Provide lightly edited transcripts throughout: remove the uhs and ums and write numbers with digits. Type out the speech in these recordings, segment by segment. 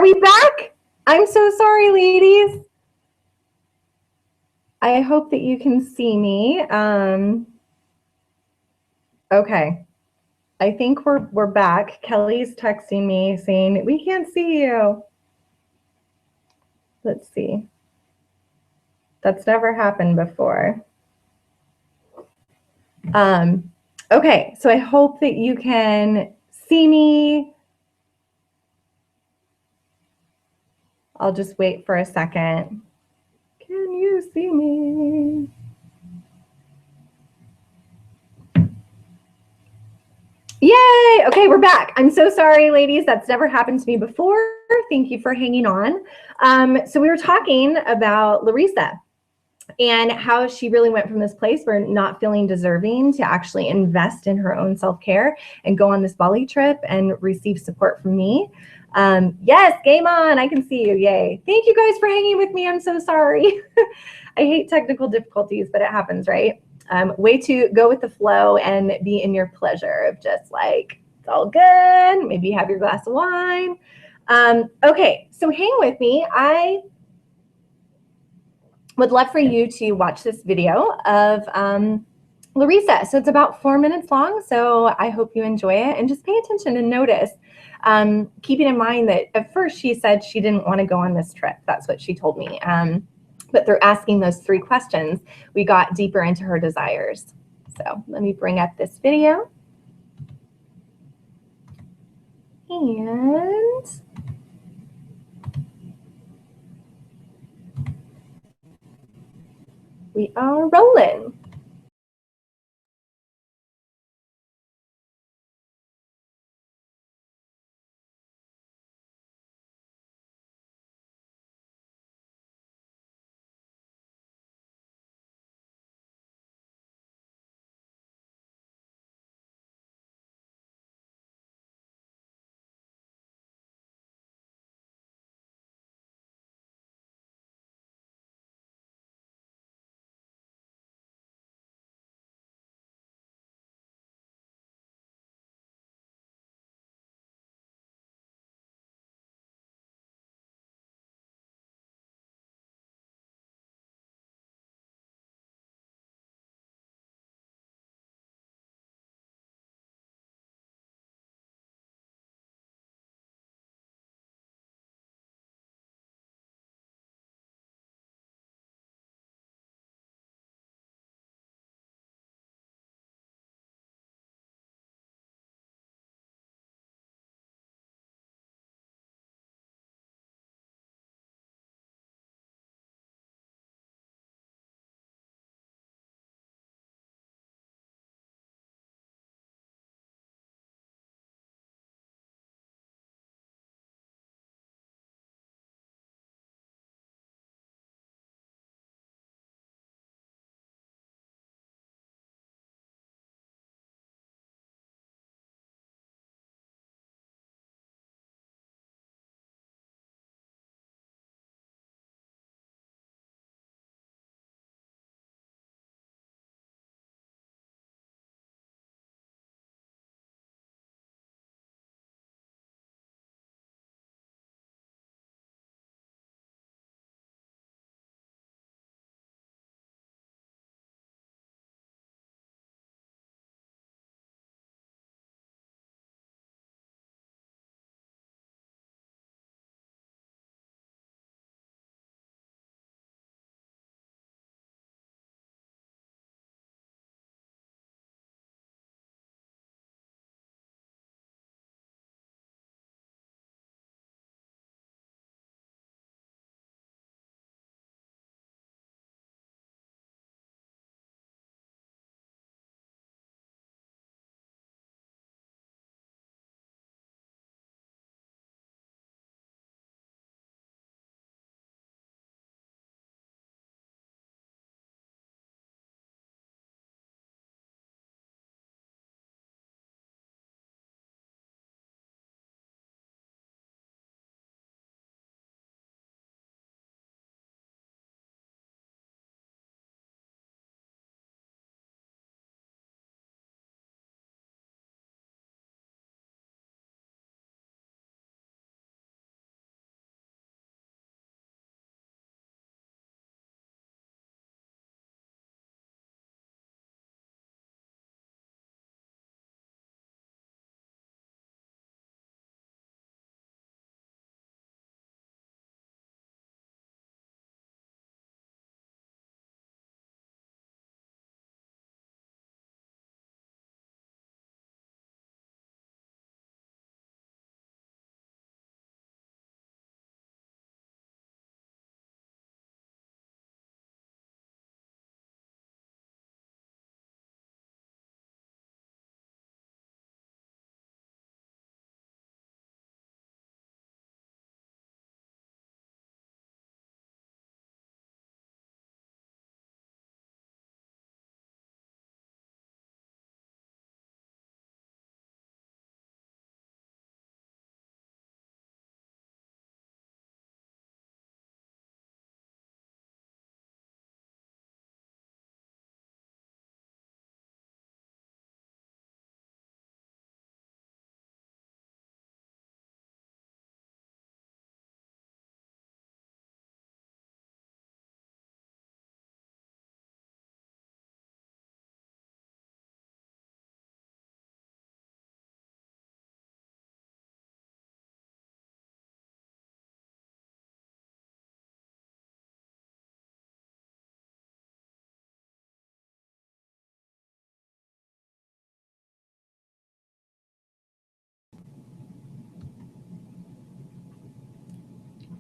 we back? I'm so sorry, ladies. I hope that you can see me. Okay. I think we're back. Kelly's texting me saying, we can't see you. Let's see. That's never happened before. Okay, so I hope that you can see me. I'll just wait for a second. Can you see me? Yay! Okay, we're back. I'm so sorry, ladies. That's never happened to me before. Thank you for hanging on. So we were talking about Larissa and how she really went from this place where not feeling deserving to actually invest in her own self-care and go on this Bali trip and receive support from me. Yes, game on. I can see you. Yay. Thank you guys for hanging with me. I'm so sorry. I hate technical difficulties, but it happens, right? Way to go with the flow and be in your pleasure of just like, it's all good. Maybe have your glass of wine. Okay, so hang with me. I would love for you to watch this video of Larissa. So it's about 4 minutes long. So I hope you enjoy it and just pay attention and notice. Keeping in mind that at first she said she didn't want to go on this trip. That's what she told me. But through asking those 3 questions, we got deeper into her desires. So let me bring up this video. And we are rolling.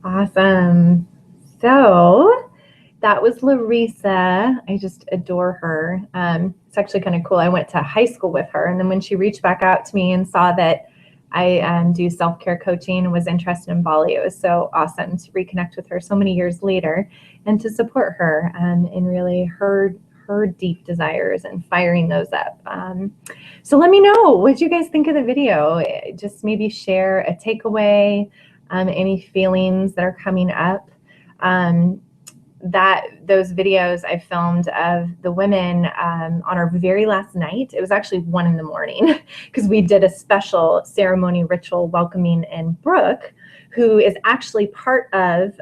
Awesome. So that was Larissa. I just adore her. It's actually kind of cool. I went to high school with her, and then when she reached back out to me and saw that I do self-care coaching and was interested in Bali, it was so awesome to reconnect with her so many years later and to support her in really her deep desires and firing those up. So let me know, what you guys think of the video? Just maybe share a takeaway, any feelings that are coming up. Those videos I filmed of the women on our very last night. It was actually 1 in the morning because we did a special ceremony ritual welcoming in Brooke, who is actually part of,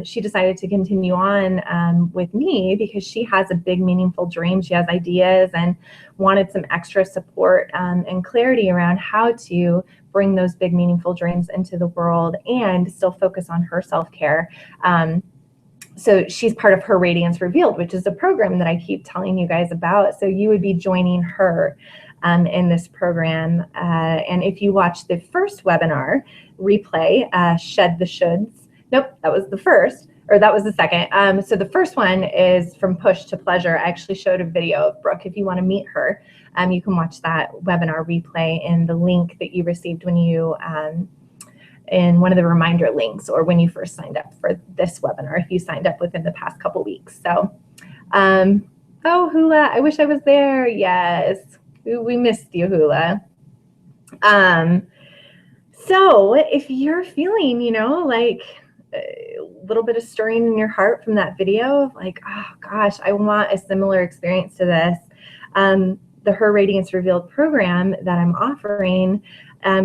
she decided to continue on with me because she has a big meaningful dream. She has ideas and wanted some extra support and clarity around how to bring those big meaningful dreams into the world and still focus on her self-care. So she's part of Her Radiance Revealed, which is a program that I keep telling you guys about. So you would be joining her in this program. And if you watch the first webinar replay, Shed the Shoulds. Nope, that was the first, or that was the second. So the first one is From Push to Pleasure. I actually showed a video of Brooke. If you want to meet her, you can watch that webinar replay in the link that you received when you in one of the reminder links, or when you first signed up for this webinar, if you signed up within the past couple weeks. So, oh, Hula, I wish I was there. Yes, we missed you, Hula. So if you're feeling, like a little bit of stirring in your heart from that video, like, oh gosh, I want a similar experience to this. The Her Radiance Revealed program that I'm offering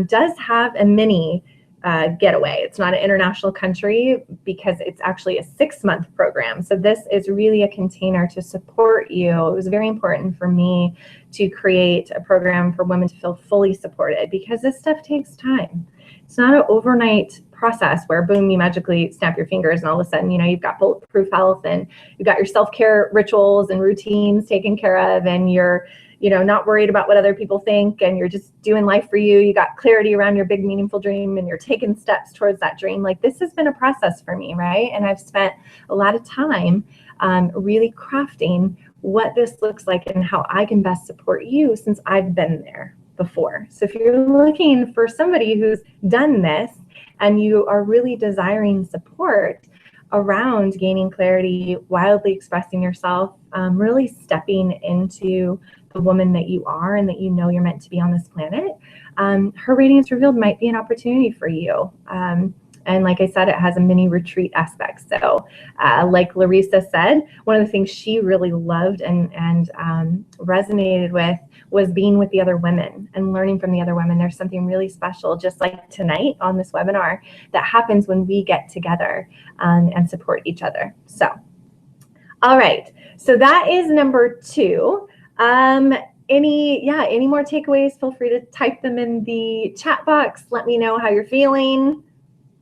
does have a mini getaway. It's not an international country because it's actually a 6-month program. So this is really a container to support you. It was very important for me to create a program for women to feel fully supported because this stuff takes time. It's not an overnight process where boom, you magically snap your fingers and all of a sudden, you've got bulletproof health and you've got your self-care rituals and routines taken care of, and you're not worried about what other people think, and you're just doing life for you. You got clarity around your big, meaningful dream, and you're taking steps towards that dream. Like, this has been a process for me, right? And I've spent a lot of time really crafting what this looks like and how I can best support you since I've been there before. So if you're looking for somebody who's done this and you are really desiring support around gaining clarity, wildly expressing yourself, really stepping into the woman that you are and that you're meant to be on this planet, Her Radiance Revealed might be an opportunity for you. And like I said, it has a mini retreat aspect. So like Larissa said, one of the things she really loved and resonated with was being with the other women and learning from the other women. There's something really special, just like tonight on this webinar, that happens when we get together and support each other. So, all right. So that is number 2. Any more takeaways? Feel free to type them in the chat box. Let me know how you're feeling,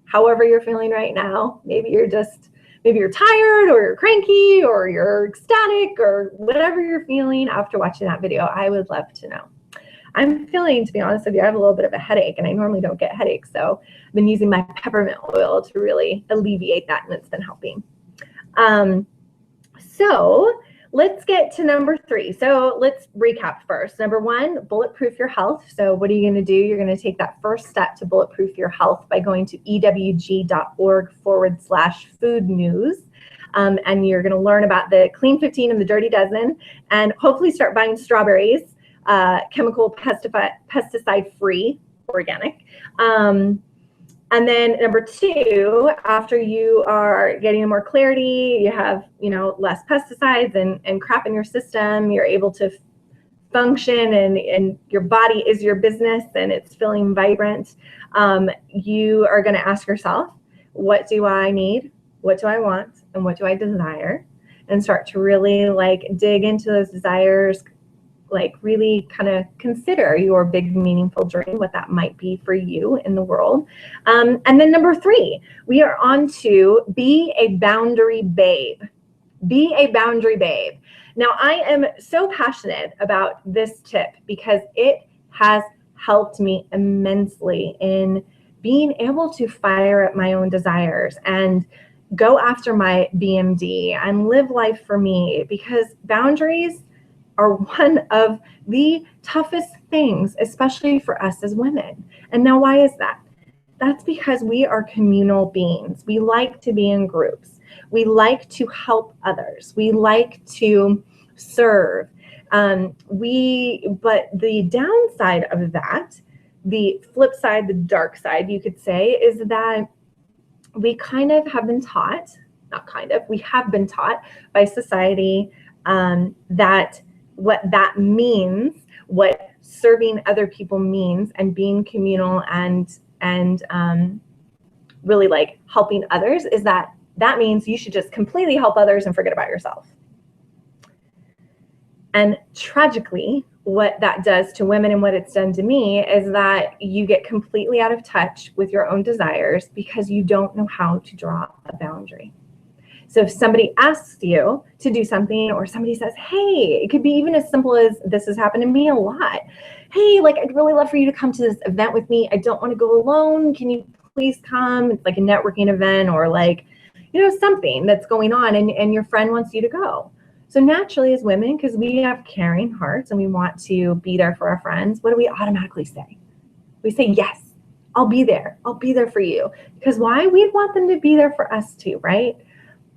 however you're feeling right now. Maybe you're tired, or you're cranky, or you're ecstatic, or whatever you're feeling after watching that video. I would love to know. I'm feeling, to be honest with you, I have a little bit of a headache, and I normally don't get headaches. So I've been using my peppermint oil to really alleviate that, and it's been helping. So let's get to number 3. So let's recap first. Number 1, bulletproof your health. So what are you going to do? You're going to take that first step to bulletproof your health by going to ewg.org/food news. And you're going to learn about the Clean 15 and the Dirty Dozen, and hopefully start buying strawberries, chemical pesticide free, organic. And then number 2, after you are getting more clarity, you have, less pesticides and crap in your system, you're able to function and your body is your business and it's feeling vibrant. You are going to ask yourself, what do I need? What do I want? And what do I desire? And start to really dig into those desires, really kind of consider your big meaningful dream, what that might be for you in the world. And then number 3, we are on to be a boundary babe. Be a boundary babe. Now, I am so passionate about this tip because it has helped me immensely in being able to fire at my own desires and go after my BMD and live life for me, because boundaries are one of the toughest things, especially for us as women. And now, why is that? That's because we are communal beings. We like to be in groups. We like to help others. We like to serve. But the downside of that, the flip side, the dark side, you could say, is that we kind of have been taught, we have been taught by society that what that means, what serving other people means, and being communal and really like helping others, is that means you should just completely help others and forget about yourself. And tragically, what that does to women and what it's done to me is that you get completely out of touch with your own desires because you don't know how to draw a boundary. So if somebody asks you to do something, or somebody says, hey, it could be even as simple as, this has happened to me a lot. Hey, like, I'd really love for you to come to this event with me. I don't want to go alone. Can you please come? It's like a networking event, or like, you know, something that's going on, and your friend wants you to go. So naturally, as women, because we have caring hearts and we want to be there for our friends, what do we automatically say? We say, yes, I'll be there. I'll be there for you. Because why? We'd want them to be there for us too, right?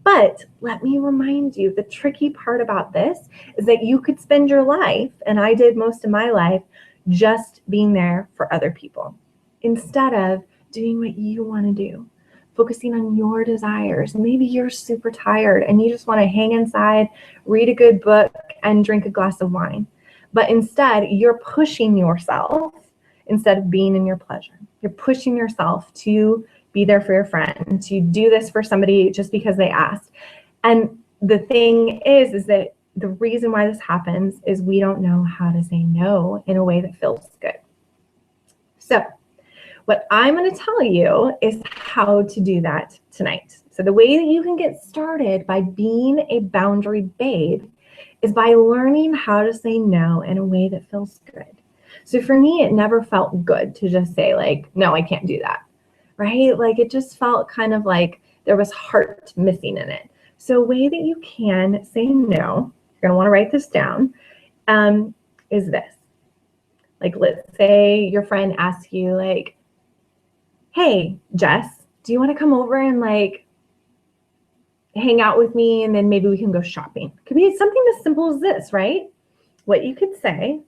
But let me remind you, the tricky part about this is that you could spend your life, and I did most of my life, just being there for other people instead of doing what you want to do, focusing on your desires. Maybe you're super tired and you just want to hang inside, read a good book, and drink a glass of wine. But instead, you're pushing yourself instead of being in your pleasure. You're pushing yourself to be there for your friend, to do this for somebody just because they asked. And the thing is that the reason why this happens is we don't know how to say no in a way that feels good. So what I'm going to tell you is how to do that tonight. So the way that you can get started by being a boundary babe is by learning how to say no in a way that feels good. So for me, it never felt good to just say like, no, I can't do that. Right? Like, it just felt kind of like there was heart missing in it. So a way that you can say no, you're going to want to write this down, is this. Like, let's say your friend asks you like, hey, Jess, do you want to come over and like hang out with me, and then maybe we can go shopping? Could be something as simple as this, right? What you could say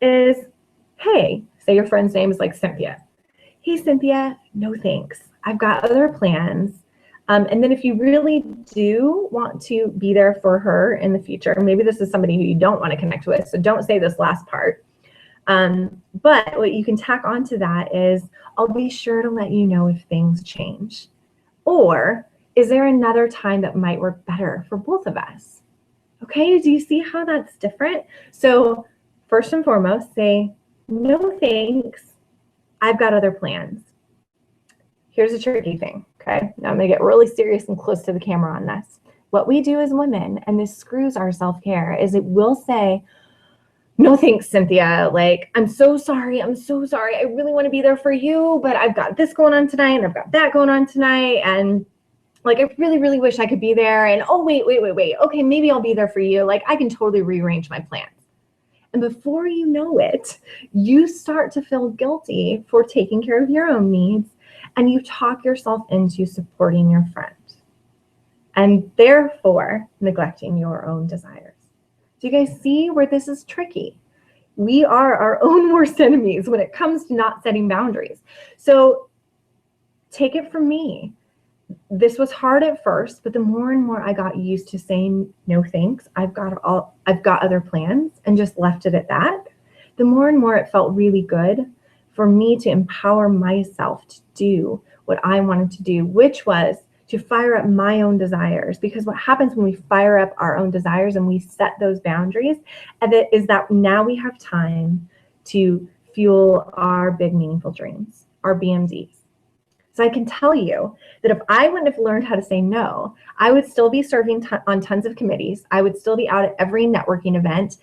is, hey, say your friend's name is like Cynthia. Hey, Cynthia, no thanks. I've got other plans. And then if you really do want to be there for her in the future, maybe this is somebody who you don't want to connect with, so don't say this last part. But what you can tack onto that is, I'll be sure to let you know if things change. Or, is there another time that might work better for both of us? Okay, do you see how that's different? So first and foremost, say, no thanks. I've got other plans. Here's a tricky thing, okay? Now I'm gonna get really serious and close to the camera on this. What we do as women, and this screws our self-care, is it will say, no thanks, Cynthia. Like, I'm so sorry. I really want to be there for you, but I've got this going on tonight, and I've got that going on tonight. And like, I really, really wish I could be there. And oh, wait. Okay, maybe I'll be there for you. Like, I can totally rearrange my plans. And before you know it, you start to feel guilty for taking care of your own needs, and you talk yourself into supporting your friend, and therefore neglecting your own desires. Do you guys see where this is tricky? We are our own worst enemies when it comes to not setting boundaries. So take it from me. This was hard at first, but the more and more I got used to saying no thanks, I've got other plans, and just left it at that, the more and more it felt really good for me to empower myself to do what I wanted to do, which was to fire up my own desires. Because what happens when we fire up our own desires and we set those boundaries is that now we have time to fuel our big, meaningful dreams, our BMDs. So I can tell you that if I wouldn't have learned how to say no, I would still be serving on tons of committees. I would still be out at every networking event.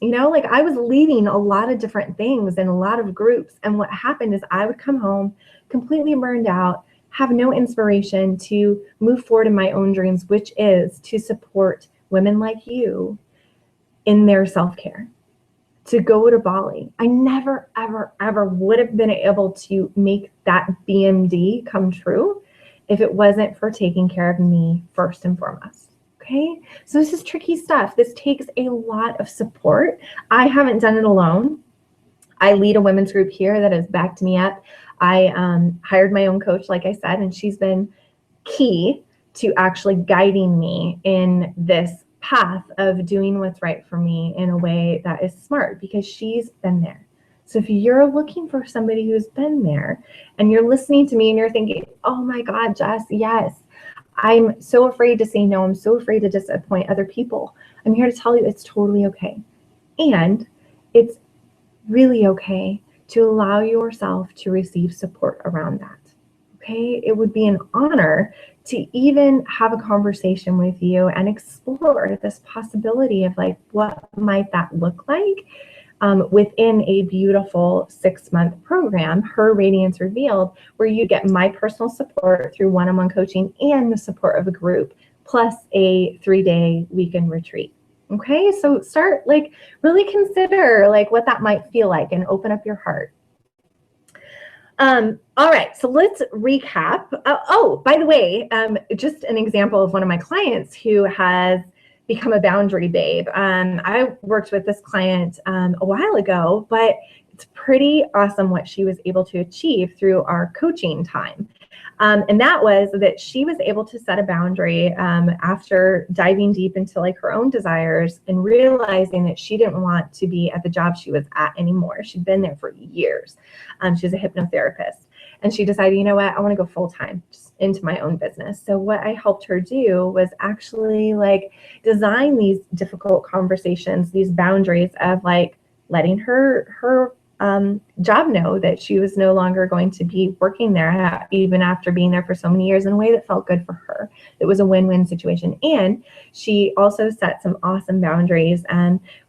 like I was leading a lot of different things in a lot of groups. And what happened is I would come home completely burned out, have no inspiration to move forward in my own dreams, which is to support women like you in their self-care, to go to Bali. I never, ever, ever would have been able to make that BMD come true if it wasn't for taking care of me first and foremost. Okay, so this is tricky stuff. This takes a lot of support. I haven't done it alone. I lead a women's group here that has backed me up. I hired my own coach, like I said, and she's been key to actually guiding me in this path of doing what's right for me in a way that is smart, because she's been there. So if you're looking for somebody who's been there and you're listening to me and you're thinking, oh my God, Jess, yes, I'm so afraid to say no. I'm so afraid to disappoint other people. I'm here to tell you it's totally okay. And it's really okay to allow yourself to receive support around that. Okay, it would be an honor to even have a conversation with you and explore this possibility of like, what might that look like within a beautiful 6-month program, Her Radiance Revealed, where you get my personal support through one-on-one coaching and the support of a group, plus a 3-day weekend retreat. Okay, so start really consider what that might feel like and open up your heart. All right, so let's recap. Oh, by the way, just an example of one of my clients who has become a boundary babe. I worked with this client a while ago, but it's pretty awesome what she was able to achieve through our coaching time. And that was that she was able to set a boundary after diving deep into her own desires and realizing that she didn't want to be at the job she was at anymore. She'd been there for years. She's a hypnotherapist. And she decided, you know what, I want to go full time just into my own business. So what I helped her do was actually design these difficult conversations, these boundaries of letting her job know that she was no longer going to be working there, even after being there for so many years, in a way that felt good for her. It was a win-win situation. And she also set some awesome boundaries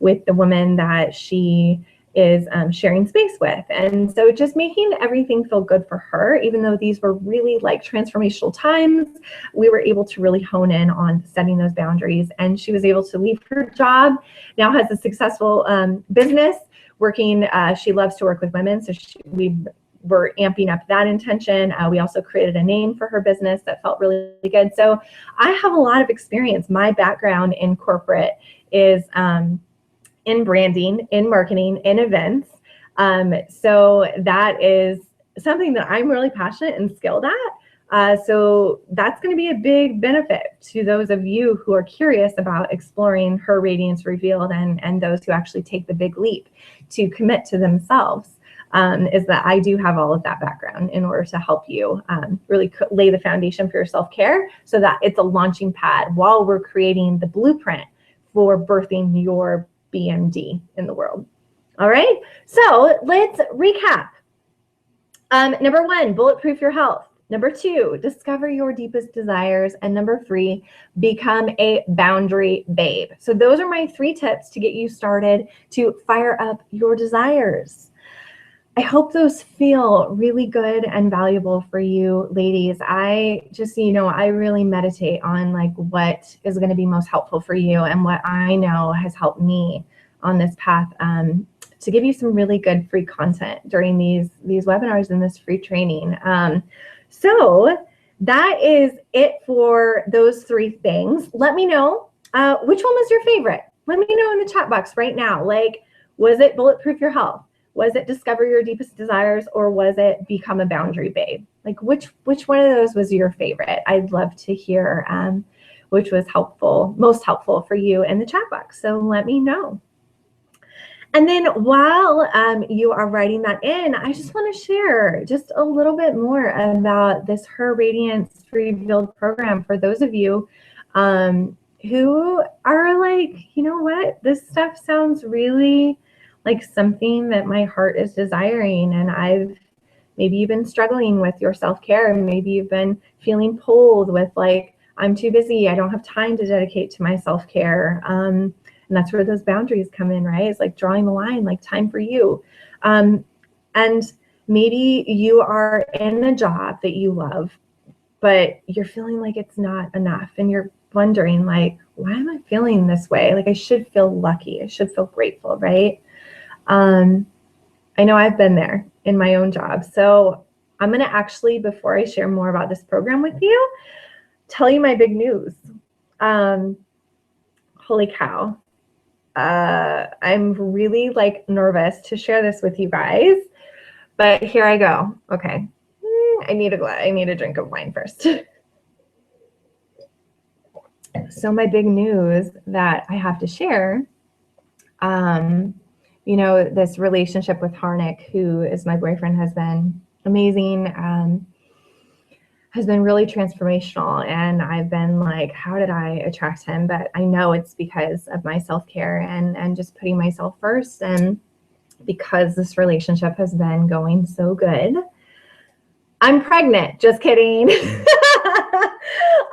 with the woman that she is sharing space with. And so just making everything feel good for her, even though these were really transformational times, we were able to really hone in on setting those boundaries. And she was able to leave her job, now has a successful business working. She loves to work with women. So we were amping up that intention. We also created a name for her business that felt really good. So I have a lot of experience. My background in corporate is in branding, in marketing, in events. So that is something that I'm really passionate and skilled at. So that's going to be a big benefit to those of you who are curious about exploring Her Radiance Revealed, and those who actually take the big leap to commit to themselves, is that I do have all of that background in order to help you really lay the foundation for your self-care, so that it's a launching pad while we're creating the blueprint for birthing your BMD in the world. All right, so let's recap. Number 1, bulletproof your health. Number 2, discover your deepest desires. And number 3, become a boundary babe. So those are my 3 tips to get you started to fire up your desires. I hope those feel really good and valuable for you, ladies. I just, I really meditate on what is going to be most helpful for you, and what I know has helped me on this path to give you some really good free content during these webinars and this free training. So that is it for those 3 things. Let me know which one was your favorite. Let me know in the chat box right now. Was it bulletproof your health? Was it discover your deepest desires? Or was it become a boundary babe? Which one of those was your favorite? I'd love to hear which was most helpful for you in the chat box. So let me know. And then while you are writing that in, I just want to share just a little bit more about this Her Radiance Revealed program for those of you who are you know what, this stuff sounds really like something that my heart is desiring, and maybe you've been struggling with your self-care, and maybe you've been feeling pulled with I'm too busy, I don't have time to dedicate to my self-care. And that's where those boundaries come in, right? It's like drawing the line, like time for you. And maybe you are in a job that you love, but you're feeling like it's not enough. And you're wondering like, why am I feeling this way? Like I should feel lucky. I should feel grateful, right? I know I've been there in my own job. So I'm going to actually, before I share more about this program with you, tell you my big news. Holy cow. I'm really like nervous to share this with you guys, but here I go. Okay. I need a drink of wine first. So my big news that I have to share, you know, this relationship with Harnick, who is my boyfriend, has been amazing, has been really transformational. And I've been like, how did I attract him? But I know it's because of my self-care and just putting myself first. And because this relationship has been going so good, I'm pregnant. Just kidding.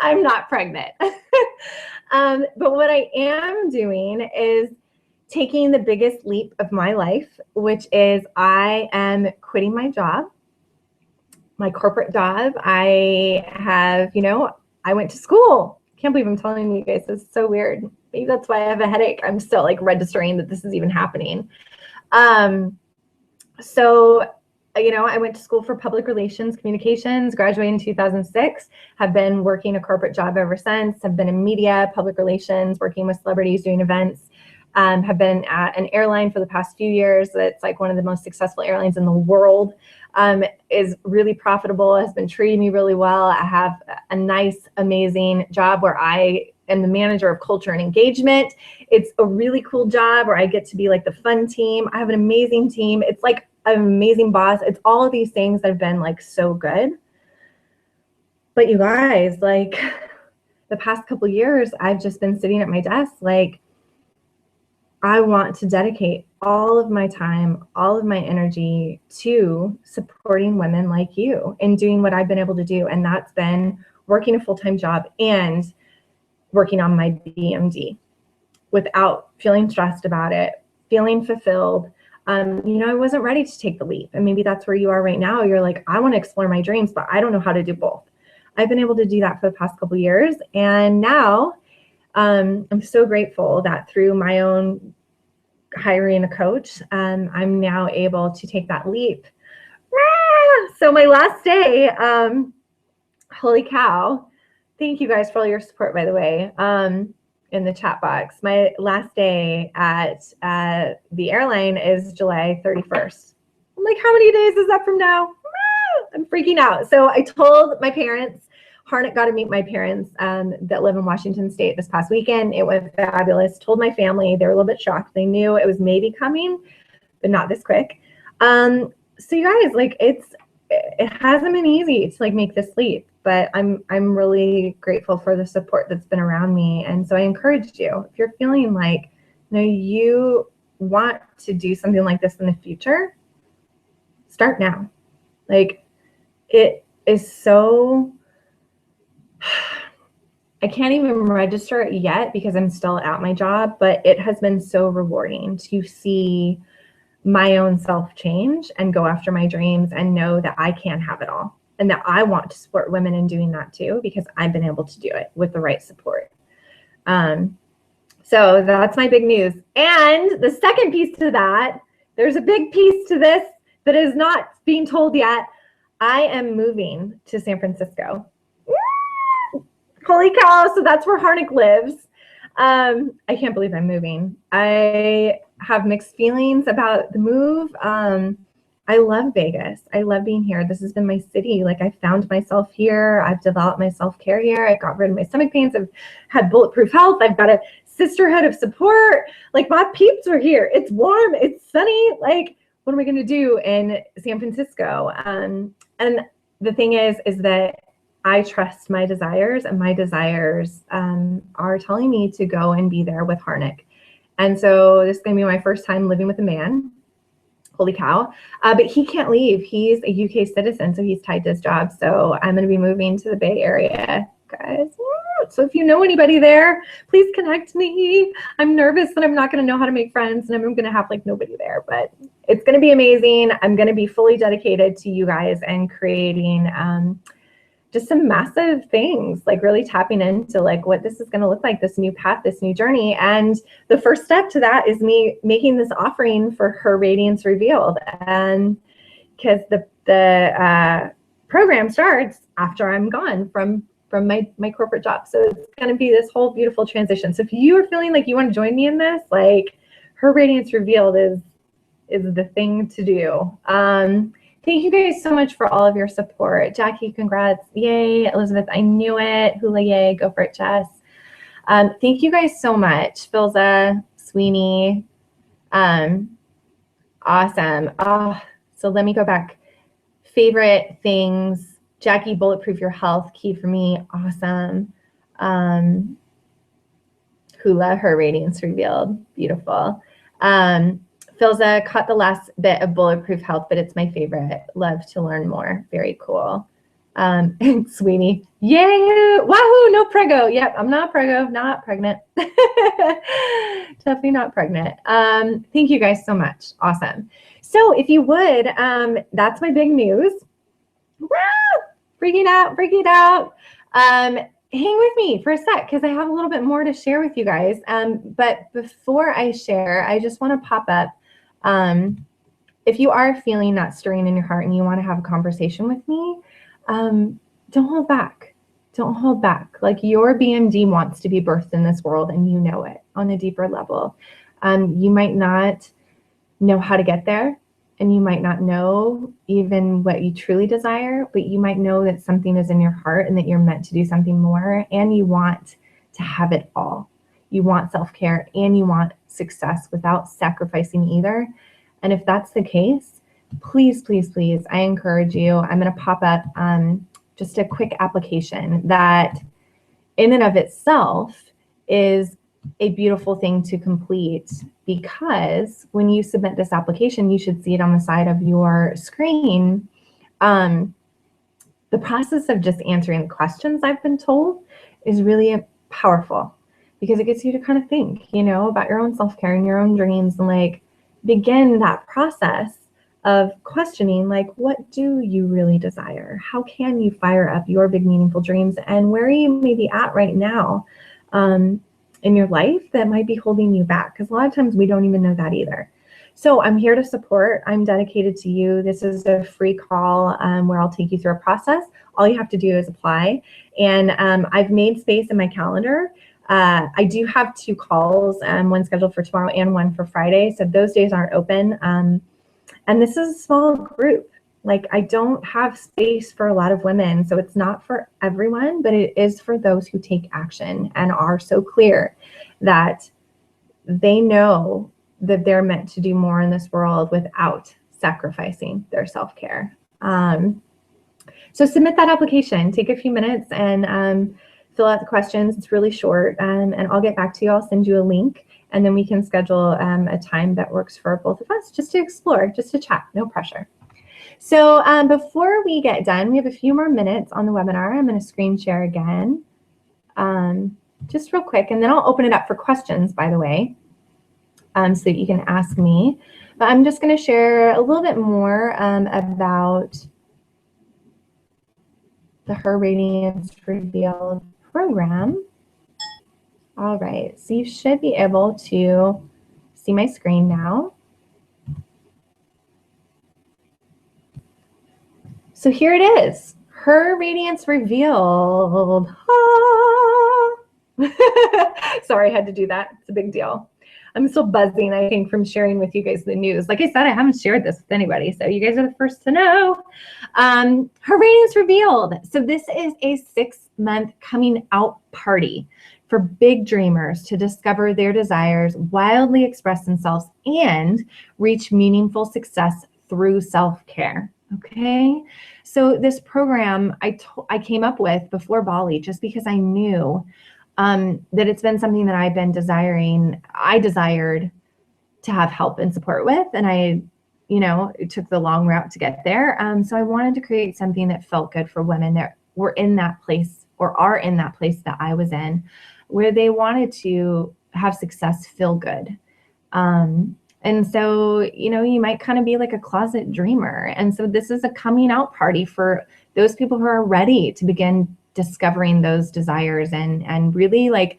I'm not pregnant. But what I am doing is taking the biggest leap of my life, which is I am quitting my job, my corporate job. I have, you know, I went to school. Can't believe I'm telling you guys. This is so weird. Maybe that's why I have a headache. I'm still like registering that this is even happening. So, you know, I went to school for public relations communications, graduated in 2006, have been working a corporate job ever since, have been in media, public relations, working with celebrities, doing events, have been at an airline for the past few years. It's like one of the most successful airlines in the world, is really profitable, has been treating me really well. I have a nice, amazing job where I am the manager of culture and engagement. It's a really cool job where I get to be like the fun team. I have an amazing team. It's like an amazing boss. It's all of these things that have been like so good. But you guys, like the past couple of years, I've just been sitting at my desk like, I want to dedicate all of my time, all of my energy to supporting women like you and doing what I've been able to do. And that's been working a full-time job and working on my BMD without feeling stressed about it, feeling fulfilled. You know, I wasn't ready to take the leap. And maybe that's where you are right now. You're like, I want to explore my dreams, but I don't know how to do both. I've been able to do that for the past couple of years. And now I'm so grateful that through my own hiring a coach, I'm now able to take that leap. So my last day, holy cow. Thank you guys for all your support, by the way, in the chat box. My last day at the airline is July 31st. I'm like, how many days is that from now? I'm freaking out. So I told my parents, Harnick got to meet my parents that live in Washington State this past weekend. It went fabulous. Told my family. They were a little bit shocked. They knew it was maybe coming, but not this quick. So you guys, like it hasn't been easy to like make this leap, but I'm really grateful for the support that's been around me. And so I encourage you, if you're feeling like, you know, you want to do something like this in the future, start now. Like it is so, I can't even register it yet because I'm still at my job, but it has been so rewarding to see my own self change and go after my dreams and know that I can have it all and that I want to support women in doing that too, because I've been able to do it with the right support. So that's my big news. And the second piece to that, there's a big piece to this that is not being told yet. I am moving to San Francisco. Holy cow. So that's where Harnick lives. I can't believe I'm moving. I have mixed feelings about the move. I love Vegas. I love being here. This has been my city. Like I found myself here. I've developed my self-care here. I got rid of my stomach pains. I've had bulletproof health. I've got a sisterhood of support. Like my peeps are here. It's warm. It's sunny. Like what am I going to do in San Francisco? And the thing is that I trust my desires, and my desires are telling me to go and be there with Harnick. And so this is going to be my first time living with a man. Holy cow. But he can't leave. He's a UK citizen, so he's tied to his job. So I'm going to be moving to the Bay Area, guys. Revealed. So if you know anybody there, please connect me. I'm nervous that I'm not going to know how to make friends and I'm going to have like nobody there, but it's going to be amazing. I'm going to be fully dedicated to you guys and creating just some massive things, like really tapping into like what this is going to look like, this new path, this new journey. And the first step to that is me making this offering for Her Radiance Revealed. And because the program starts after I'm gone from my corporate job. So it's going to be this whole beautiful transition. So if you are feeling like you want to join me in this, like Her Radiance Revealed is the thing to do. Thank you guys so much for all of your support. Jackie, congrats. Yay. Elizabeth, I knew it. Hula yay. Go for it, Jess. Thank you guys so much. Philza, Sweeney. Awesome. Oh, so let me go back. Favorite things. Jackie, bulletproof your health. Key for me. Awesome. Hula, Her Radiance Revealed. Beautiful. Philza, caught the last bit of bulletproof health, but it's my favorite. Love to learn more. Very cool. And Sweeney, yay! Wahoo! No prego. Yep, I'm not prego. Not pregnant. Definitely not pregnant. Thank you guys so much. Awesome. So if you would, that's my big news. Woo! Freaking out. Hang with me for a sec because I have a little bit more to share with you guys. But before I share, I just want to pop up. If you are feeling that stirring in your heart and you want to have a conversation with me, don't hold back. Don't hold back. Like your BMD wants to be birthed in this world and you know it on a deeper level. You might not know how to get there and you might not know even what you truly desire, but you might know that something is in your heart and that you're meant to do something more and you want to have it all. You want self-care and you want success without sacrificing either. And if that's the case, please, please, please, I encourage you. I'm going to pop up just a quick application that in and of itself is a beautiful thing to complete, because when you submit this application, you should see it on the side of your screen. The process of just answering the questions, I've been told, is really powerful because it gets you to kind of think, you know, about your own self-care and your own dreams and like begin that process of questioning, like, what do you really desire? How can you fire up your big meaningful dreams? And where are you maybe at right now in your life that might be holding you back? Because a lot of times we don't even know that either. So I'm here to support. I'm dedicated to you. This is a free call where I'll take you through a process. All you have to do is apply. And I've made space in my calendar. I do have 2 calls, one scheduled for tomorrow and one for Friday. So those days aren't open. And this is a small group. Like, I don't have space for a lot of women. So it's not for everyone, but it is for those who take action and are so clear that they know that they're meant to do more in this world without sacrificing their self-care. So submit that application. Take a few minutes and fill out the questions. It's really short, and I'll get back to you. I'll send you a link, and then we can schedule a time that works for both of us just to explore, just to chat, no pressure. So before we get done, we have a few more minutes on the webinar. I'm going to screen share again, just real quick, and then I'll open it up for questions, by the way, so that you can ask me. But I'm just going to share a little bit more about the Her Radiance Revealed program. All right, so you should be able to see my screen now. So here it is, Her Radiance Revealed. Ah. Sorry, I had to do that. It's a big deal. I'm still buzzing, I think, from sharing with you guys the news. Like I said, I haven't shared this with anybody, so you guys are the first to know. Her Radiance Revealed. So this is a 6-month coming out party for big dreamers to discover their desires, wildly express themselves, and reach meaningful success through self-care. Okay, so this program I came up with before Bali just because I knew that it's been something that I've been desiring. I desired to have help and support with, and it took the long route to get there. So I wanted to create something that felt good for women that were in that place or are in that place that I was in, where they wanted to have success feel good. And so, you know, you might kind of be like a closet dreamer. And so this is a coming out party for those people who are ready to begin discovering those desires and really like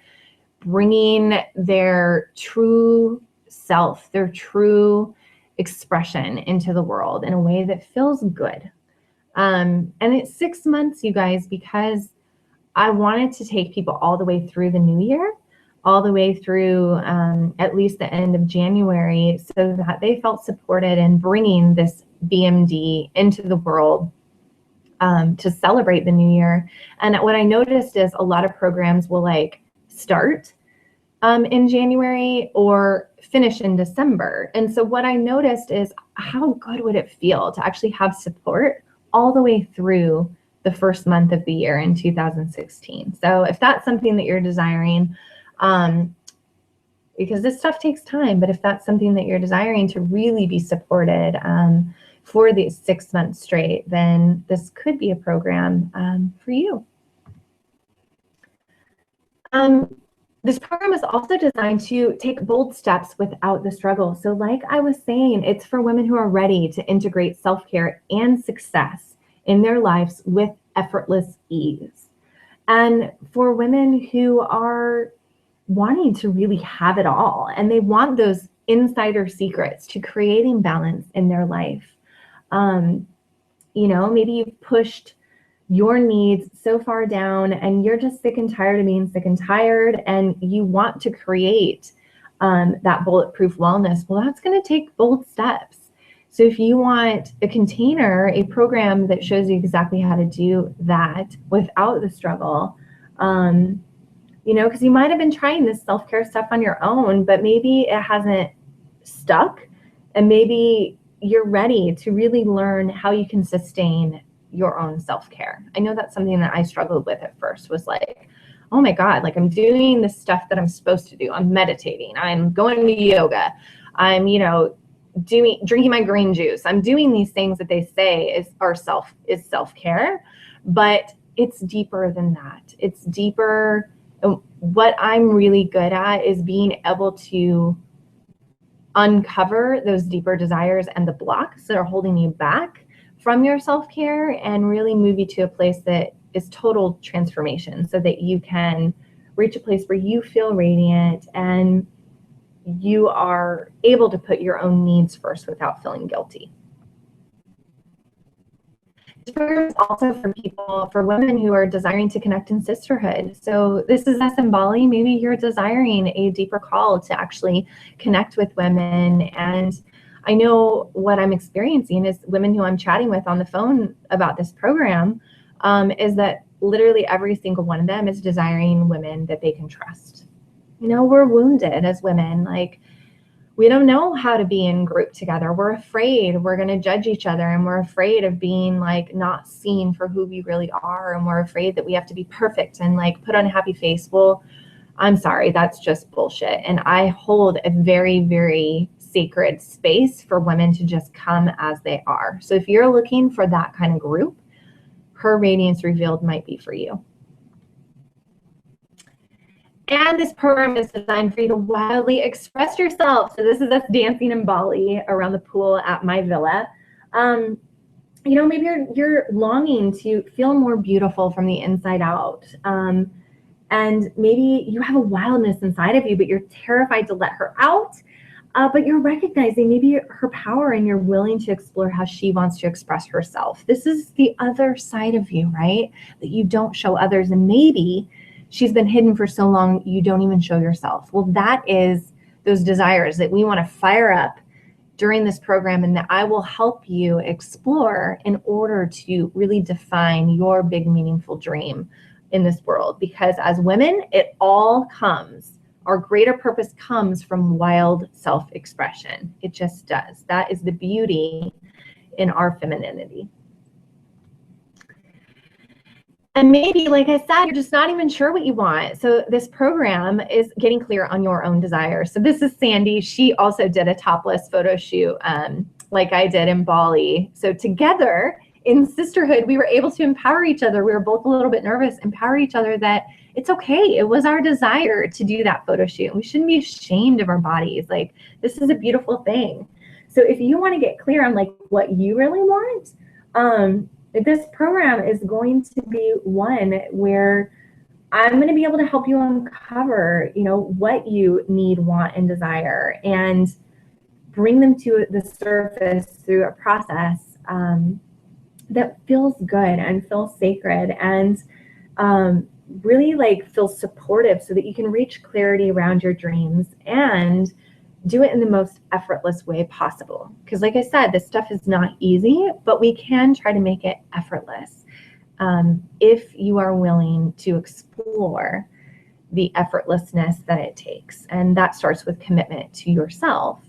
bringing their true self, their true expression into the world in a way that feels good. And it's 6 months, you guys, because I wanted to take people all the way through the new year, all the way through at least the end of January, so that they felt supported in bringing this BMD into the world to celebrate the new year. And what I noticed is a lot of programs will like start in January or finish in December. And so what I noticed is how good would it feel to actually have support all the way through the first month of the year in 2016. So if that's something that you're desiring, because this stuff takes time, but if that's something that you're desiring to really be supported for these 6 months straight, then this could be a program for you. This program is also designed to take bold steps without the struggle. So like I was saying, it's for women who are ready to integrate self-care and success in their lives with effortless ease. And for women who are wanting to really have it all, and they want those insider secrets to creating balance in their life. You know, maybe you've pushed your needs so far down and you're just sick and tired of being sick and tired, and you want to create that bulletproof wellness. Well, that's going to take bold steps. So if you want a container, a program that shows you exactly how to do that without the struggle, you know, because you might have been trying this self-care stuff on your own, but maybe it hasn't stuck, and maybe you're ready to really learn how you can sustain your own self-care. I know that's something that I struggled with at first, was like, oh my God, like I'm doing the stuff that I'm supposed to do. I'm meditating, I'm going to yoga, I'm, you know, drinking my green juice. I'm doing these things that they say is self-care, but it's deeper than that. It's deeper. What I'm really good at is being able to uncover those deeper desires and the blocks that are holding you back from your self-care, and really move you to a place that is total transformation, so that you can reach a place where you feel radiant and you are able to put your own needs first without feeling guilty. This program is also for women who are desiring to connect in sisterhood. So this is us in Bali. Maybe you're desiring a deeper call to actually connect with women. And I know what I'm experiencing is women who I'm chatting with on the phone about this program is that literally every single one of them is desiring women that they can trust. You know, we're wounded as women. Like, we don't know how to be in group together. We're afraid we're going to judge each other, and we're afraid of being like not seen for who we really are. And we're afraid that we have to be perfect and like put on a happy face. Well, I'm sorry, that's just bullshit. And I hold a very, very sacred space for women to just come as they are. So if you're looking for that kind of group, Her Radiance Revealed might be for you. And this program is designed for you to wildly express yourself. So this is us dancing in Bali around the pool at my villa. You know, maybe you're longing to feel more beautiful from the inside out. And maybe you have a wildness inside of you, but you're terrified to let her out. But you're recognizing maybe her power, and you're willing to explore how she wants to express herself. This is the other side of you, right? That you don't show others. And maybe she's been hidden for so long, you don't even show yourself. Well, that is those desires that we want to fire up during this program, and that I will help you explore in order to really define your big, meaningful dream in this world. Because as women, it all comes. Our greater purpose comes from wild self-expression. It just does. That is the beauty in our femininity. And maybe, like I said, you're just not even sure what you want. So this program is getting clear on your own desires. So this is Sandy. She also did a topless photo shoot like I did in Bali. So together in sisterhood, we were able to empower each other. We were both a little bit nervous, empower each other that it's okay. It was our desire to do that photo shoot. We shouldn't be ashamed of our bodies. Like, this is a beautiful thing. So if you want to get clear on like what you really want, this program is going to be one where I'm going to be able to help you uncover, you know, what you need, want, and desire, and bring them to the surface through a process that feels good and feels sacred and really like feels supportive, so that you can reach clarity around your dreams and do it in the most effortless way possible. Because like I said, this stuff is not easy, but we can try to make it effortless if you are willing to explore the effortlessness that it takes. And that starts with commitment to yourself.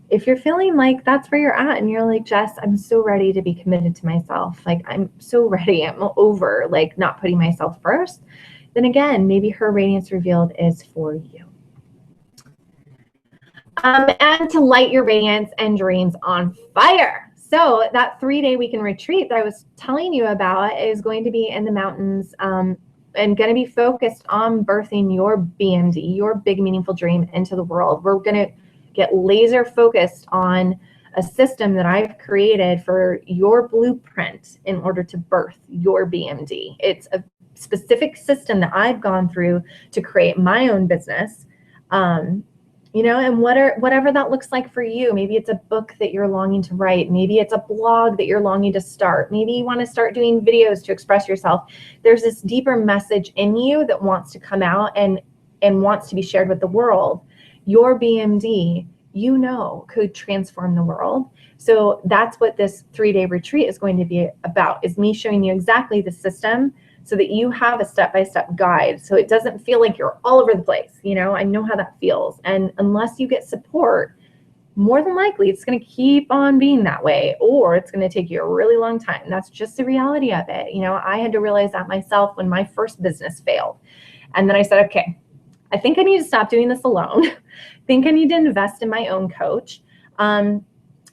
If you're feeling like that's where you're at and you're like, Jess, I'm so ready to be committed to myself. Like, I'm so ready. I'm over like not putting myself first. Then again, maybe Her Radiance Revealed is for you. And to light your radiance and dreams on fire. So that 3-day weekend retreat that I was telling you about is going to be in the mountains and going to be focused on birthing your BMD, your big meaningful dream, into the world. We're going to get laser focused on a system that I've created for your blueprint in order to birth your BMD. It's a specific system that I've gone through to create my own business. You know, and whatever that looks like for you. Maybe it's a book that you're longing to write. Maybe it's a blog that you're longing to start. Maybe you want to start doing videos to express yourself. There's this deeper message in you that wants to come out and wants to be shared with the world. Your BMD, you know, could transform the world. So that's what this 3-day retreat is going to be about, is me showing you exactly the system so that you have a step-by-step guide. So it doesn't feel like you're all over the place. You know, I know how that feels. And unless you get support, more than likely it's going to keep on being that way, or it's going to take you a really long time. That's just the reality of it. You know, I had to realize that myself when my first business failed. And then I said, okay, I think I need to stop doing this alone. I think I need to invest in my own coach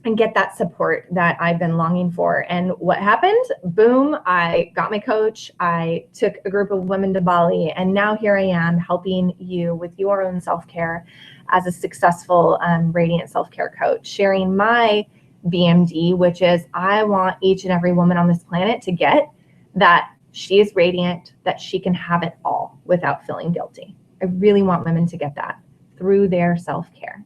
and get that support that I've been longing for. And what happened? Boom, I got my coach. I took a group of women to Bali, and now here I am helping you with your own self-care as a successful radiant self-care coach, sharing my BMD, which is I want each and every woman on this planet to get that she is radiant, that she can have it all without feeling guilty. I really want women to get that through their self-care.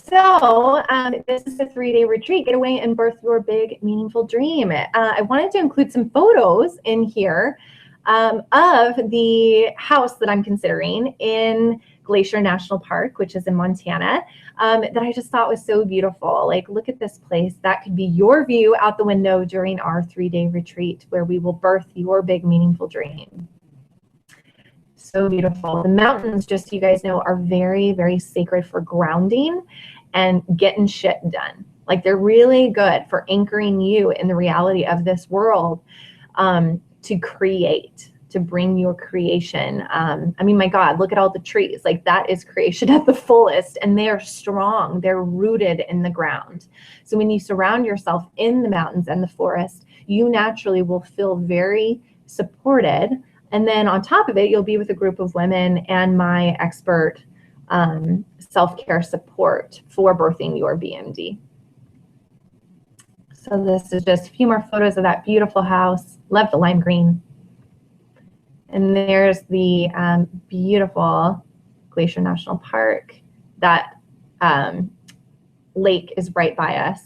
So this is a 3-day retreat. Get away and birth your big, meaningful dream. I wanted to include some photos in here of the house that I'm considering in Glacier National Park, which is in Montana, that I just thought was so beautiful. Like, look at this place. That could be your view out the window during our 3-day retreat, where we will birth your big, meaningful dream. So beautiful. The mountains, just so you guys know, are very, very sacred for grounding and getting shit done. Like, they're really good for anchoring you in the reality of this world, to create, to bring your creation. I mean, my God, look at all the trees. Like, that is creation at the fullest, and they are strong. They're rooted in the ground. So when you surround yourself in the mountains and the forest, you naturally will feel very supported. And then on top of it, you'll be with a group of women and my expert self-care support for birthing your BMD. So this is just a few more photos of that beautiful house. Love the lime green. And there's the beautiful Glacier National Park. That lake is right by us,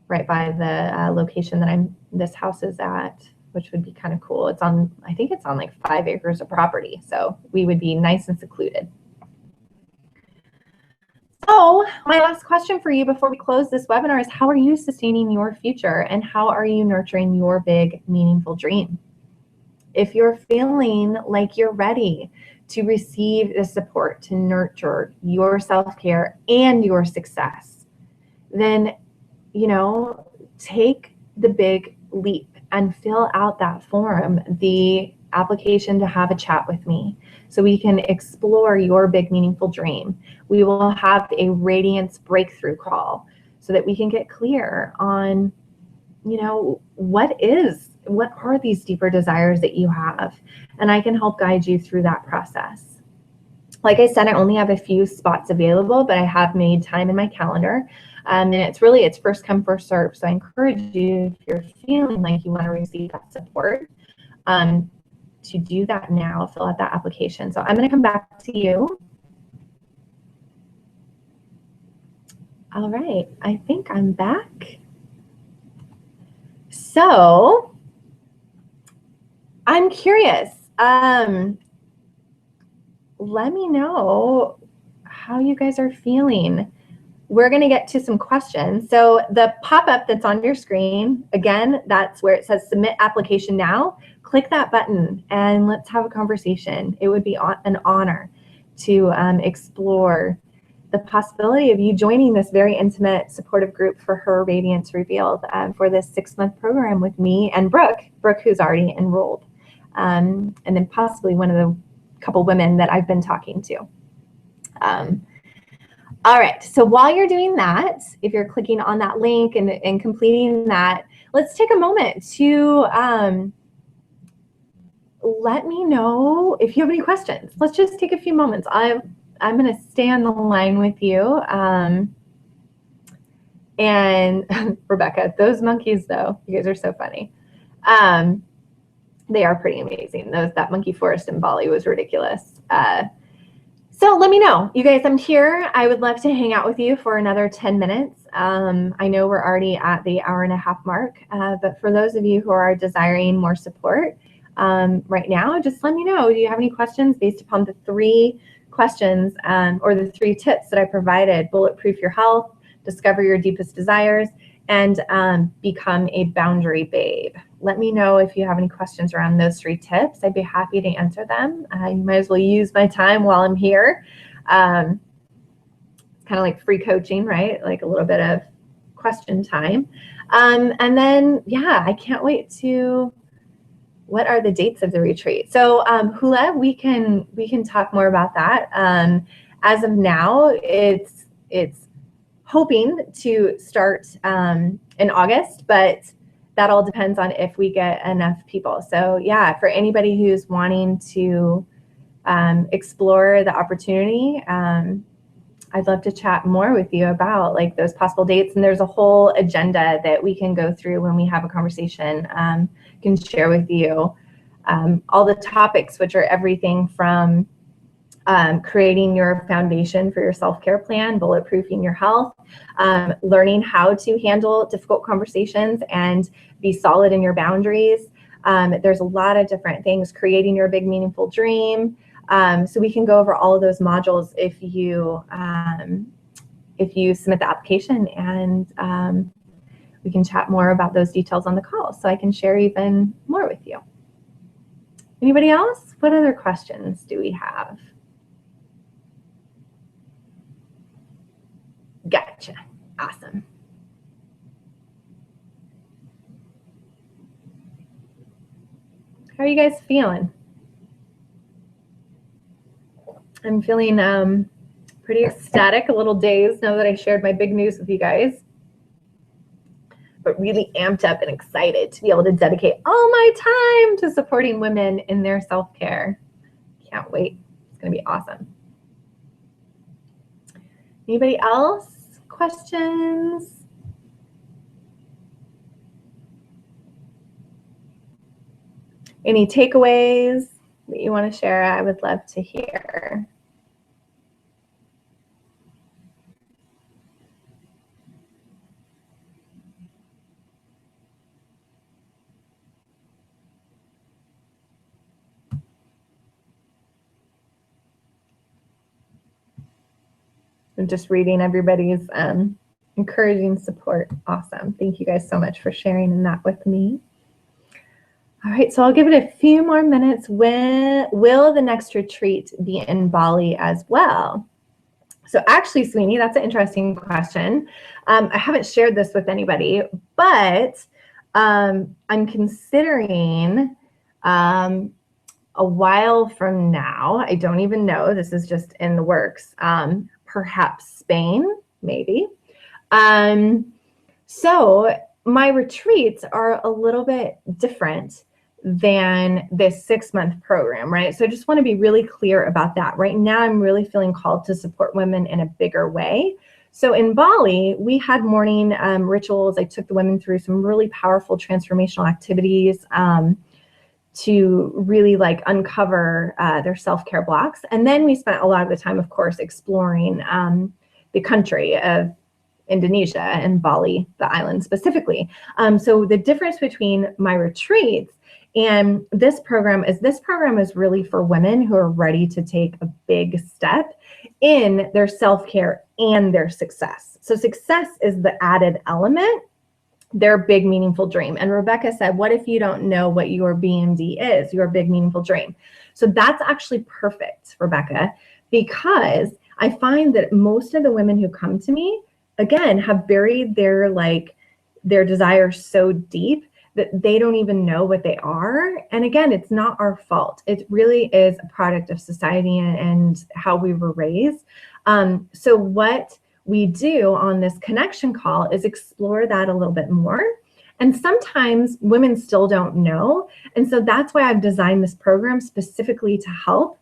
right by the location that this house is at, which would be kind of cool. It's on, I think it's on like 5 acres of property. So we would be nice and secluded. So my last question for you before we close this webinar is, how are you sustaining your future, and how are you nurturing your big, meaningful dream? If you're feeling like you're ready to receive the support to nurture your self-care and your success, then, you know, take the big leap and fill out that form, the application to have a chat with me, so we can explore your big, meaningful dream. We will have a radiance breakthrough call so that we can get clear on, you know, what are these deeper desires that you have? And I can help guide you through that process. Like I said, I only have a few spots available, but I have made time in my calendar. And it's first come, first serve. So I encourage you, if you're feeling like you want to receive that support, to do that now, fill out that application. So I'm going to come back to you. All right, I think I'm back. So I'm curious. Let me know how you guys are feeling. We're going to get to some questions. So the pop-up that's on your screen, again, that's where it says submit application now. Click that button and let's have a conversation. It would be an honor to explore the possibility of you joining this very intimate supportive group for Her Radiance Revealed for this 6-month program with me and Brooke, who's already enrolled, and then possibly one of the couple women that I've been talking to. All right, so while you're doing that, if you're clicking on that link and completing that, let's take a moment to let me know if you have any questions. Let's just take a few moments. I'm going to stay on the line with you. And Rebecca, those monkeys, though, you guys are so funny. They are pretty amazing. That monkey forest in Bali was ridiculous. So let me know. You guys, I'm here. I would love to hang out with you for another 10 minutes. I know we're already at the hour-and-a-half mark, but for those of you who are desiring more support right now, just let me know. Do you have any questions based upon the 3 questions or the 3 tips that I provided? Bulletproof your health, discover your deepest desires, and become a boundary babe. Let me know if you have any questions around those 3 tips. I'd be happy to answer them. You might as well use my time while I'm here. It's kind of like free coaching, right? Like a little bit of question time. And then, yeah, I can't wait to, what are the dates of the retreat? So Hula, we can talk more about that. As of now, it's hoping to start in August, but that all depends on if we get enough people. So yeah, for anybody who's wanting to explore the opportunity, I'd love to chat more with you about like those possible dates. And there's a whole agenda that we can go through when we have a conversation. Can share with you all the topics, which are everything from creating your foundation for your self-care plan, bulletproofing your health, learning how to handle difficult conversations and be solid in your boundaries. There's a lot of different things, creating your big meaningful dream. So we can go over all of those modules if you submit the application, and we can chat more about those details on the call so I can share even more with you. Anybody else? What other questions do we have? Gotcha. Awesome. How are you guys feeling? I'm feeling pretty ecstatic, a little dazed now that I shared my big news with you guys, but really amped up and excited to be able to dedicate all my time to supporting women in their self-care. Can't wait. It's going to be awesome. Anybody else? Questions? Any takeaways that you want to share? I would love to hear. I'm just reading everybody's encouraging support. Awesome. Thank you guys so much for sharing in that with me. All right, so I'll give it a few more minutes. When will the next retreat be in Bali as well? So actually, Sweeney, that's an interesting question. I haven't shared this with anybody, but I'm considering a while from now, I don't even know, this is just in the works, perhaps Spain, maybe, So my retreats are a little bit different than this 6-month program, right? So I just want to be really clear about that. Right now, I'm really feeling called to support women in a bigger way. So in Bali, we had morning rituals. I took the women through some really powerful transformational activities to really like uncover their self-care blocks. And then we spent a lot of the time, of course, exploring the country of Indonesia and Bali, the island specifically. So the difference between my retreats and this program is really for women who are ready to take a big step in their self-care and their success. So success is the added element, their big meaningful dream. And Rebecca said, what if you don't know what your BMD is, your big meaningful dream? So that's actually perfect, Rebecca, because I find that most of the women who come to me, again, have buried their desires so deep that they don't even know what they are. And again, it's not our fault. It really is a product of society and how we were raised. So what we do on this connection call is explore that a little bit more. And sometimes women still don't know. And so that's why I've designed this program specifically to help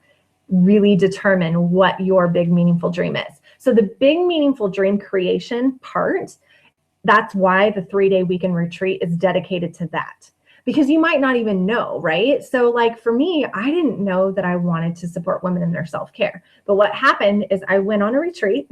really determine what your big meaningful dream is. So the big meaningful dream creation part, that's why the 3-day weekend retreat is dedicated to that, because you might not even know, right? So like for me, I didn't know that I wanted to support women in their self-care. But what happened is I went on a retreat,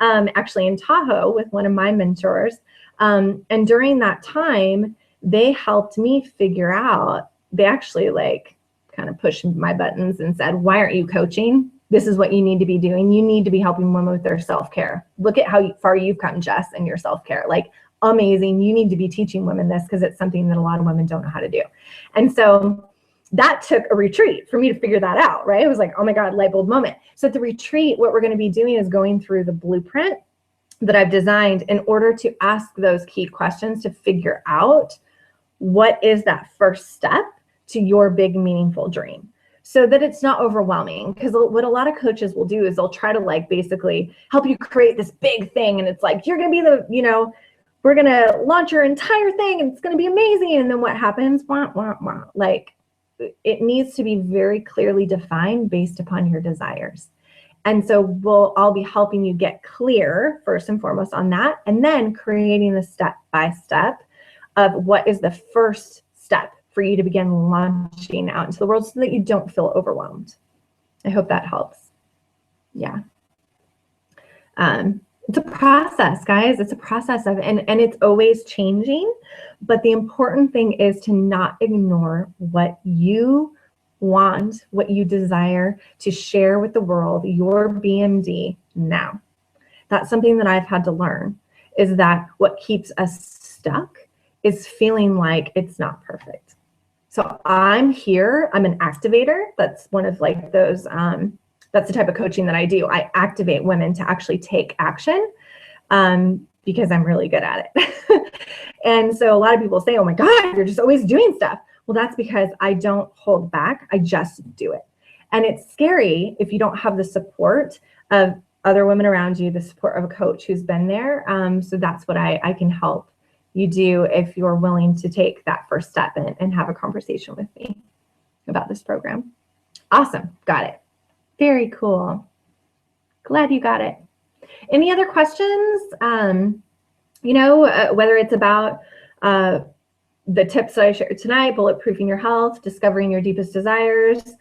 actually in Tahoe with one of my mentors. And during that time, they helped me figure out, they actually like kind of pushed my buttons and said, why aren't you coaching? This is what you need to be doing. You need to be helping women with their self-care. Look at how far you've come, Jess, in your self-care. Like, amazing. You need to be teaching women this because it's something that a lot of women don't know how to do. And so that took a retreat for me to figure that out, right? It was like, oh my God, light bulb moment. So at the retreat, what we're going to be doing is going through the blueprint that I've designed in order to ask those key questions to figure out what is that first step to your big meaningful dream, so that it's not overwhelming. Because what a lot of coaches will do is they'll try to like basically help you create this big thing. And it's like, you're going to be the, we're going to launch your entire thing and it's going to be amazing. And then what happens? Wah, wah, wah. Like, it needs to be very clearly defined based upon your desires. And so I'll be helping you get clear first and foremost on that, and then creating the step-by-step of what is the first step for you to begin launching out into the world so that you don't feel overwhelmed. I hope that helps. Yeah. It's a process, guys. It's a process of, and it's always changing. But the important thing is to not ignore what you want, what you desire to share with the world, your BMD now. That's something that I've had to learn, is that what keeps us stuck is feeling like it's not perfect. So I'm here, I'm an activator. That's one of like those, that's the type of coaching that I do. I activate women to actually take action because I'm really good at it. And so a lot of people say, oh my God, you're just always doing stuff. Well, that's because I don't hold back. I just do it. And it's scary if you don't have the support of other women around you, the support of a coach who's been there. So that's what I can help you do if you're willing to take that first step and have a conversation with me about this program. Awesome. Got it. Very cool. Glad you got it. Any other questions? Whether it's about the tips that I shared tonight, bulletproofing your health, discovering your deepest desires,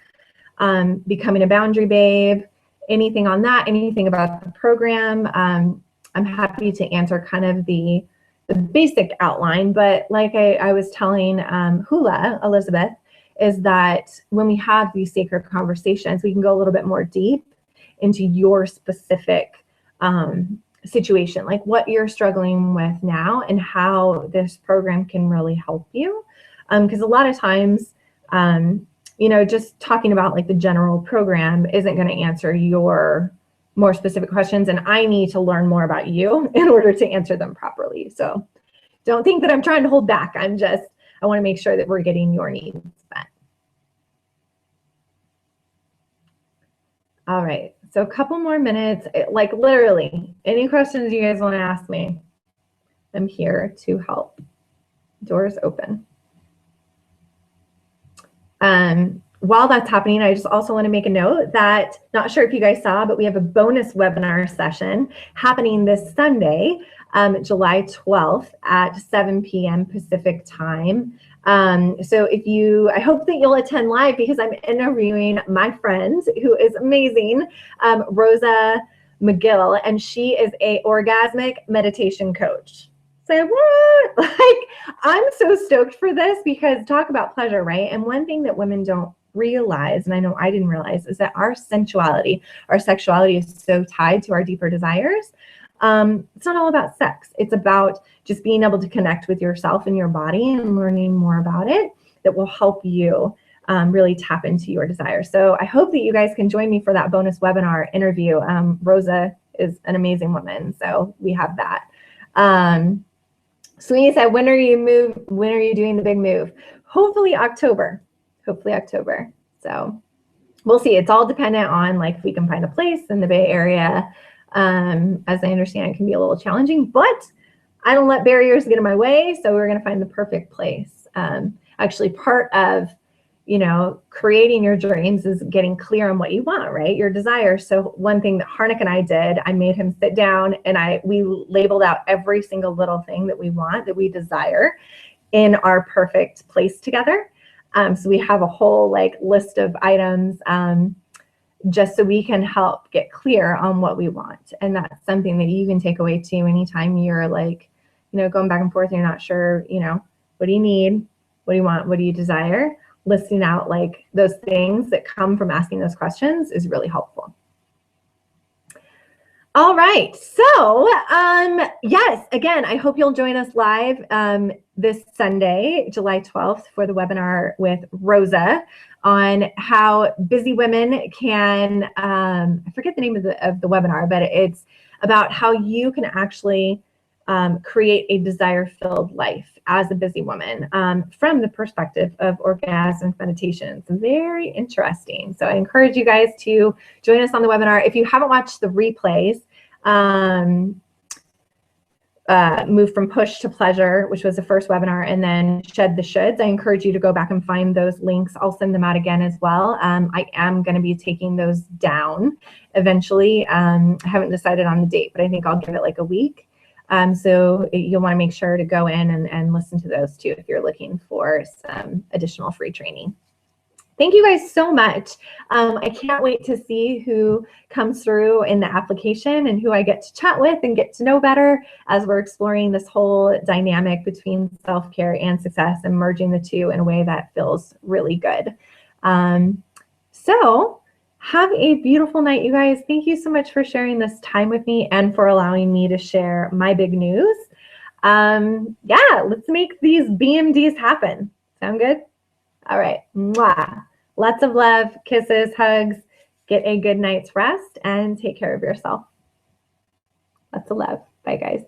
becoming a boundary babe, anything on that, anything about the program, I'm happy to answer kind of the basic outline. But like I was telling Hula, Elizabeth, is that when we have these sacred conversations, we can go a little bit more deep into your specific situation, like what you're struggling with now and how this program can really help you. Because a lot of times, just talking about like the general program isn't going to answer your more specific questions. And I need to learn more about you in order to answer them properly. So don't think that I'm trying to hold back. I want to make sure that we're getting your needs met. All right. So a couple more minutes, like literally any questions you guys want to ask me, I'm here to help. Doors open. While that's happening, I just also want to make a note that, not sure if you guys saw, but we have a bonus webinar session happening this Sunday, July 12th at 7 p.m. Pacific time. So I hope that you'll attend live, because I'm interviewing my friend who is amazing, Rosa McGill, and she is a orgasmic meditation coach. Say what? Like, I'm so stoked for this, because talk about pleasure, right? And one thing that women don't realize, and I know I didn't realize, is that our sensuality, our sexuality is so tied to our deeper desires. It's not all about sex. It's about just being able to connect with yourself and your body and learning more about it that will help you really tap into your desires. So I hope that you guys can join me for that bonus webinar interview. Rosa is an amazing woman, so we have that. Sweeney said, when are you doing the big move? Hopefully October. So we'll see. It's all dependent on, like, if we can find a place in the Bay Area. As I understand, it can be a little challenging, but I don't let barriers get in my way. So we're going to find the perfect place. Actually, part of, creating your dreams is getting clear on what you want, right? Your desires. So one thing that Harnik and I did, I made him sit down and we labeled out every single little thing that we want, that we desire in our perfect place together. So we have a whole list of items, just so we can help get clear on what we want. And that's something that you can take away too anytime you're going back and forth, you're not sure, what do you need? What do you want? What do you desire? Listing out those things that come from asking those questions is really helpful. All right. So, yes, again, I hope you'll join us live this Sunday, July 12th, for the webinar with Rosa on how busy women can, I forget the name of the webinar, but it's about how you can actually create a desire-filled life as a busy woman from the perspective of orgasmic meditation. It's very interesting. So I encourage you guys to join us on the webinar. If you haven't watched the replays, Move from Push to Pleasure, which was the first webinar, and then Shed the Shoulds, I encourage you to go back and find those links. I'll send them out again as well. I am going to be taking those down eventually. I haven't decided on the date, but I think I'll give it like a week. So you'll want to make sure to go in and listen to those too if you're looking for some additional free training. Thank you guys so much. I can't wait to see who comes through in the application and who I get to chat with and get to know better as we're exploring this whole dynamic between self-care and success and merging the two in a way that feels really good. So have a beautiful night, you guys. Thank you so much for sharing this time with me and for allowing me to share my big news. Yeah, let's make these BMDs happen. Sound good? All right. Mwah. Lots of love, kisses, hugs. Get a good night's rest and take care of yourself. Lots of love. Bye, guys.